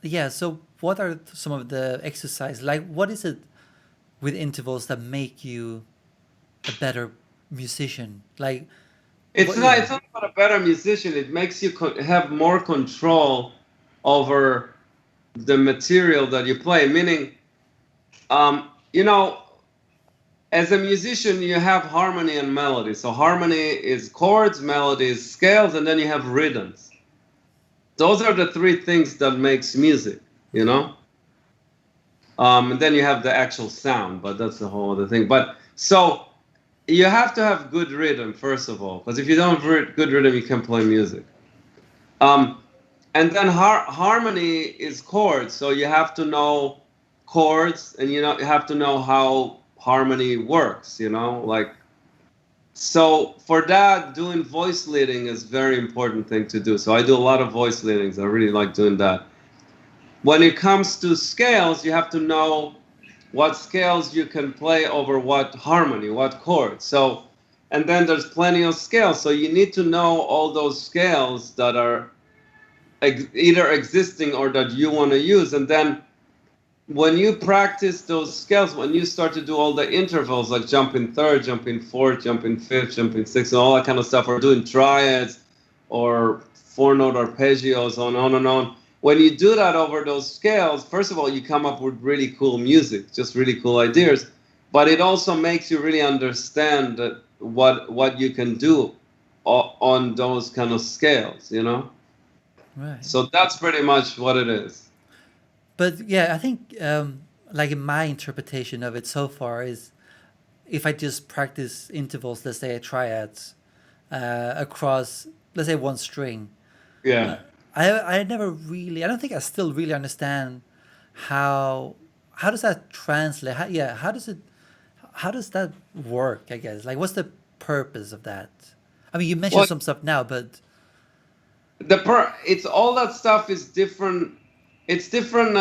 yeah. So what are some of the exercise? Like, what is it with intervals that make you a better musician? Like, It's what? not. Yeah. It's not about a better musician. It makes you have more control over the material that you play. Meaning, you know, as a musician, you have harmony and melody. So harmony is chords, melody is scales, and then you have rhythms. Those are the three things that makes music. You know. And then you have the actual sound, but that's a whole other thing. But so you have to have good rhythm first of all, because if you don't have good rhythm, you can't play music. Um, and then harmony is chords, so you have to know chords, and you have to know how harmony works. Like so for that, doing voice leading is very important thing to do. So I do a lot of voice leadings. I really like doing that. When it comes to scales, you have to know what scales you can play over what harmony, what chord. So, and then there's plenty of scales. So you need to know all those scales that are either existing or that you want to use. And then when you practice those scales, when you start to do all the intervals, like jump in third, jump in fourth, jump in fifth, jump in sixth, and all that kind of stuff, or doing triads or four note arpeggios, on and on. When you do that over those scales, first of all, you come up with really cool music, just really cool ideas. But it also makes you really understand that what you can do on those kind of scales. Right. So that's pretty much what it is. But yeah, I think like in my interpretation of it so far is if I just practice intervals, let's say triads across, let's say one string, Yeah. I never really, I don't think I still really understand how how does that translate? How, yeah, how does that work? I guess like what's the purpose of that? I mean, you mentioned Well, some stuff now, but it's all that stuff is different. It's different.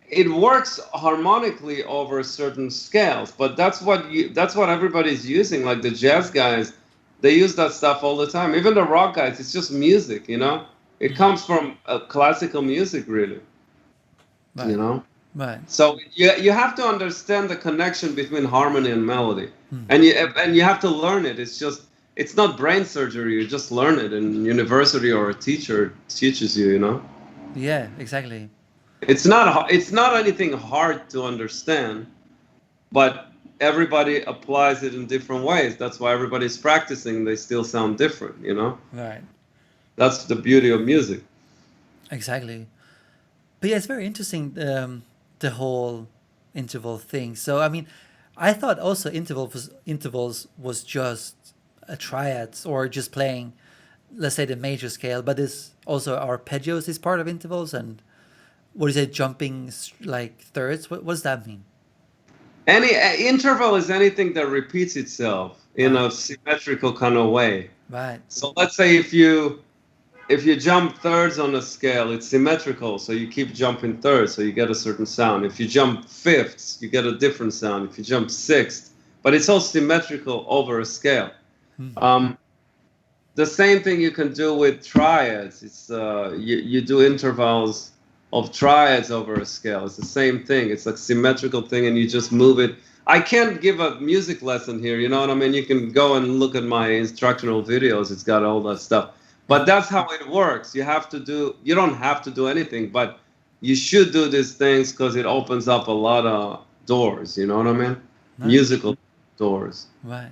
It works harmonically over certain scales, but that's what everybody's using. Like the jazz guys, they use that stuff all the time. Even the rock guys, it's just music. It comes from classical music, really. you right, know right, so you have to understand the connection between harmony and melody, hmm. and you have to learn it. It's not brain surgery. You just learn it in university, or a teacher teaches you. Yeah, exactly. It's not anything hard to understand, but everybody applies it in different ways. That's why everybody's practicing. They still sound different. Right, That's the beauty of music. exactly. But yeah, it's very interesting the whole interval thing. So I mean, I thought also intervals was just a triads or just playing, let's say the major scale, but this also arpeggios is part of intervals and what is it jumping like thirds? What does that mean? Any interval is anything that repeats itself in Right, a symmetrical kind of way. right, So let's say if you jump thirds on a scale, it's symmetrical, so you keep jumping thirds, so you get a certain sound. If you jump fifths, you get a different sound. If you jump sixths, but it's all symmetrical over a scale. hmm. Um, the same thing you can do with triads. It's you do intervals of triads over a scale. It's the same thing. It's a symmetrical thing, and you just move it. I can't give a music lesson here. You know what I mean? You can go and look at my instructional videos. It's got all that stuff. But Yeah, that's how it works. You don't have to do anything, but you should do these things because it opens up a lot of doors. You know what I mean? nice, Musical doors. right.